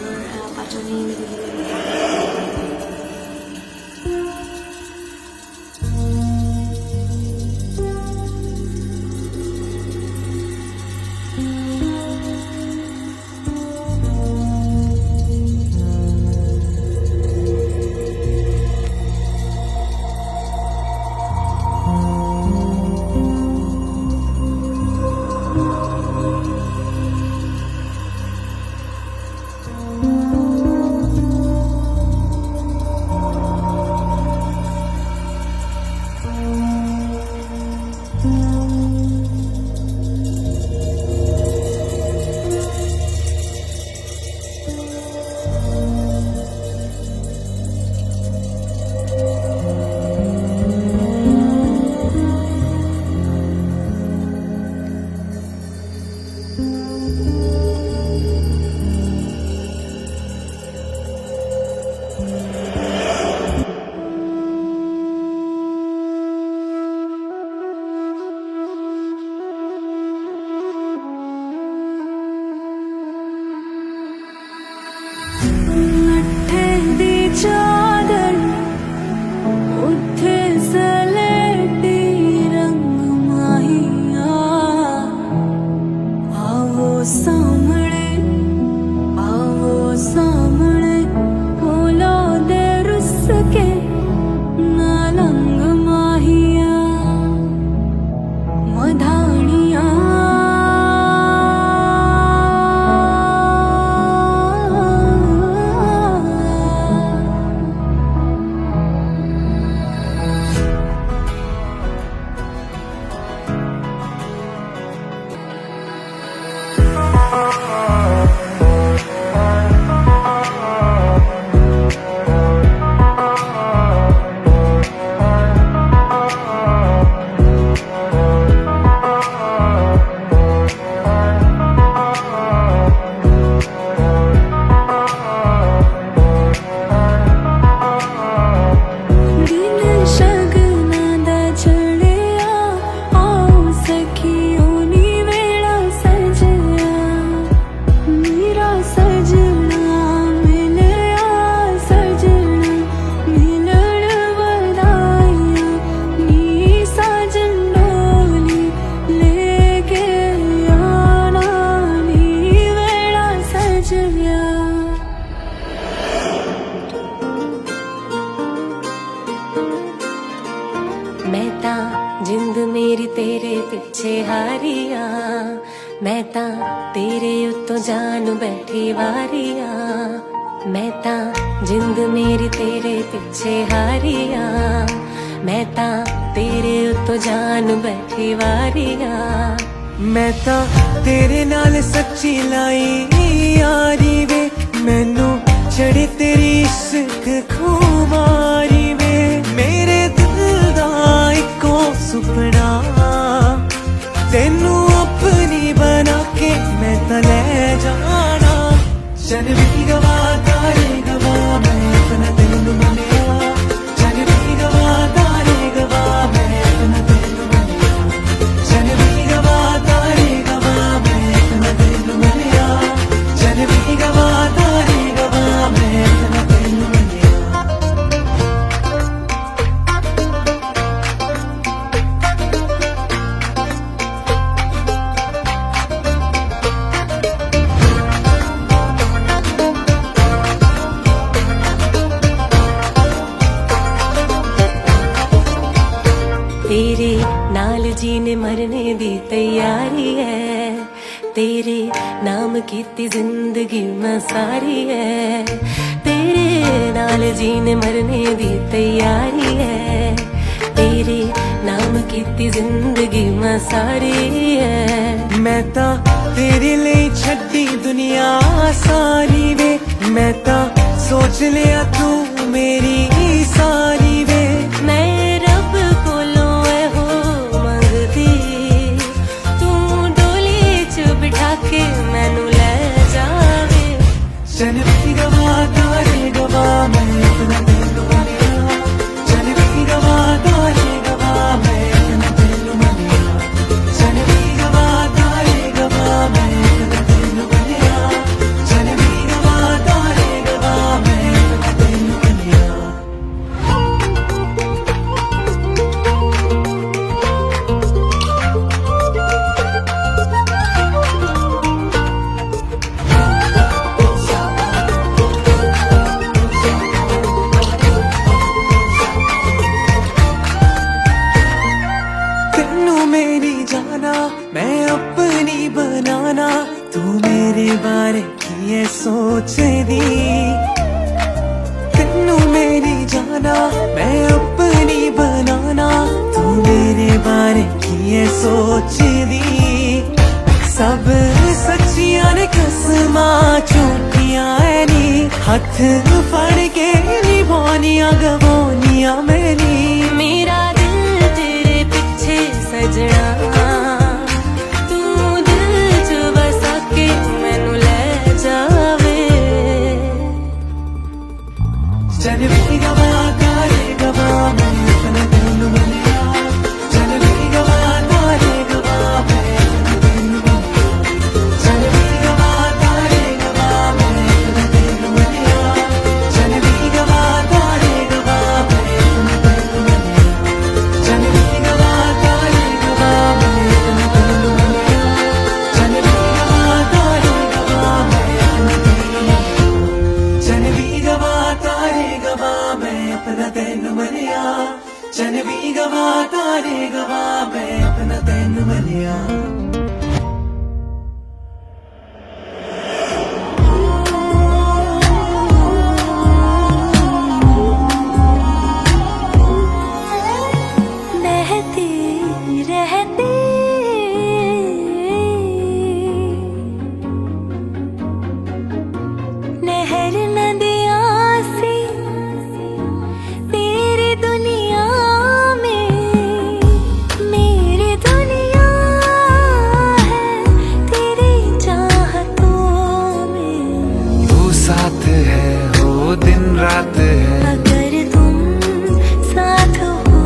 और पाचों ने मेरे लिए चादर उठे सलेटी रंग माहिया आओ सामने बोलो दे रुस के नालंग माहिया मधानिया मैं ता जिंद मेरी तेरे पिछे हारिया मैं ता तेरे उत्तों जान बैठी वारिया मैं ता जिंद मेरी तेरे पिछे हारिया मैं ता तेरे उत्तों जान बैठी वारिया मैं ता तेरे नाल सच्ची लाई यारी वे मैनू चढ़े तेरी इश्क खुमारी वे मेरे दिल दा इको सुपना तेनू अपनी बना के मैं ता ले जाना चल भी गवा तारे गवा मैं अपना तेनू मनिया चल भी गवा तारे गवा मैं अपना तेनू मनिया चल भी गवा तारे गवा मैं अपना तेनू मनिया चल भी गवा तारे गवा मैं अपना तेनू मनिया तेरे नाल जीने मरने दी तैयारी है तेरे नाम कीती जिंदगी मैं सारी है तेरे नाल जीने मरने दी तैयारी है तेरे नाम कीती जिंदगी मैं सारी है मैं ता तेरे लिए छड्डी दुनिया सारी वे मैं ता सोच लिया तू मेरी सारी वे मैं रब कोलों हो मंगदी तू डोली च बिठा के मैनू ले जावे चल भी गवा तारे गवा मैं अपना तेनू मनिया चल भी गवा तारे गवा मैं अपना तेनू मनिया चल भी गवा तारे गवा मैं अपना तेनू मनिया चल भी गवा तारे सोचदी तेनू मेरी जाना मैं अपनी बनाना तू मेरे बारे की सोचदी सब सच्चियां ने कसमां झूठियां ऐ नी हथ फड़ के निभानियां गवानियां मेरी मेरा दिल तेरे पीछे सजना तू दिल च बसा के मैनू ले जावे चल वी गवा तारे गवा मैं अपना दिल मनिया चल वी गवा तारे गवा मैं अपना दिल मनिया चल वी गवा तारे गवा मैं अपना दिल मनिया चल वी गवा तारे गवा मैं अपना दिल मनिया चल वी गवा तारे गवा मैं अपना दिल मनिया चल वी गवा तारे गवा मैं अपना दिल मनिया चल वी गवा तारे गवा मैं अपना दिल मनिया चल वी गवा तारे गवा मैं अपना दिल मनिया बहती रहती नहर नदियाँ सी तेरी दुनिया में मेरी दुनिया है तेरी चाहतों में तू साथ है हो दिन रात है अगर तुम साथ हो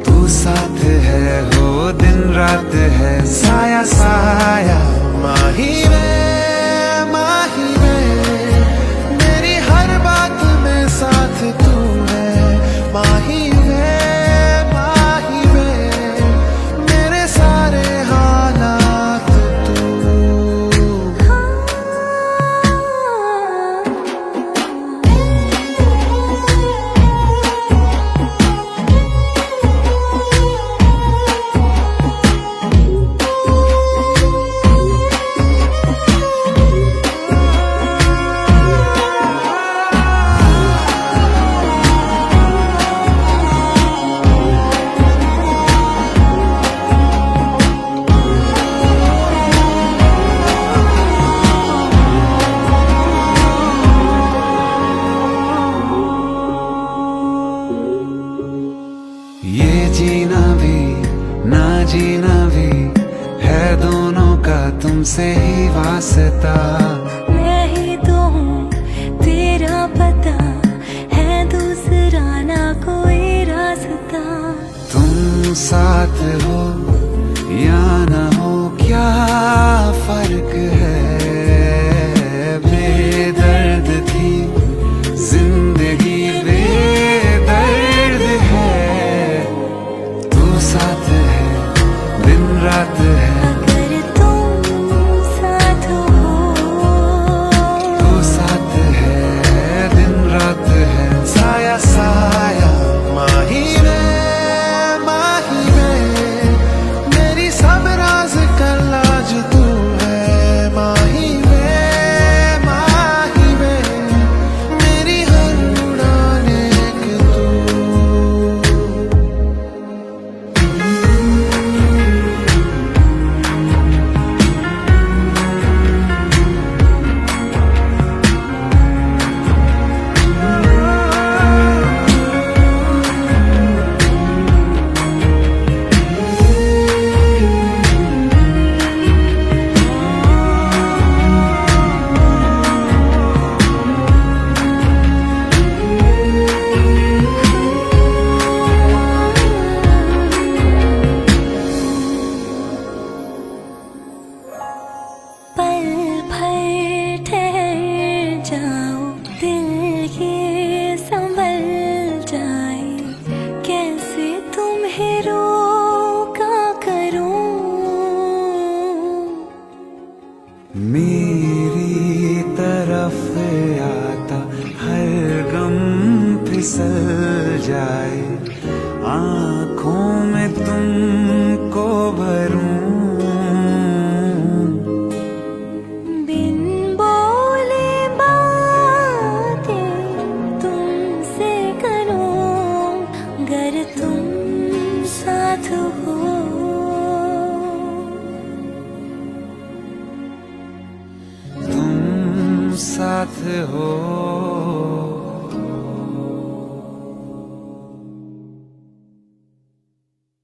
तू साथ है हो दिन रात है साया साया माही में मेरी हर बात में साथ तू है माही में मेरे सारे हालात तू ये जीना भी ना जीना भी है दोनों का तुमसे ही वास्ता मैं ही तो हूँ तेरा पता है दूसरा ना कोई रास्ता तुम साथ हो या ना हो क्या फर्क है बेदर्द थी जिंदगी बेदर्द है तू साथ है दिन रात है अगर तुम साथ हो तू साथ है दिन रात है साया साया माही में मेरी सब राज का लाज तू है माही में मेरी हर उड़ान एक तू पल भर ठहर जाओ दिल ये संभल जाए कैसे तुम्हें रोका करूं मेरी तरफ आता हर गम फिसल जाए आँखों में तुमको भरूं बिन बोल साथ हो। तुम साथ हो।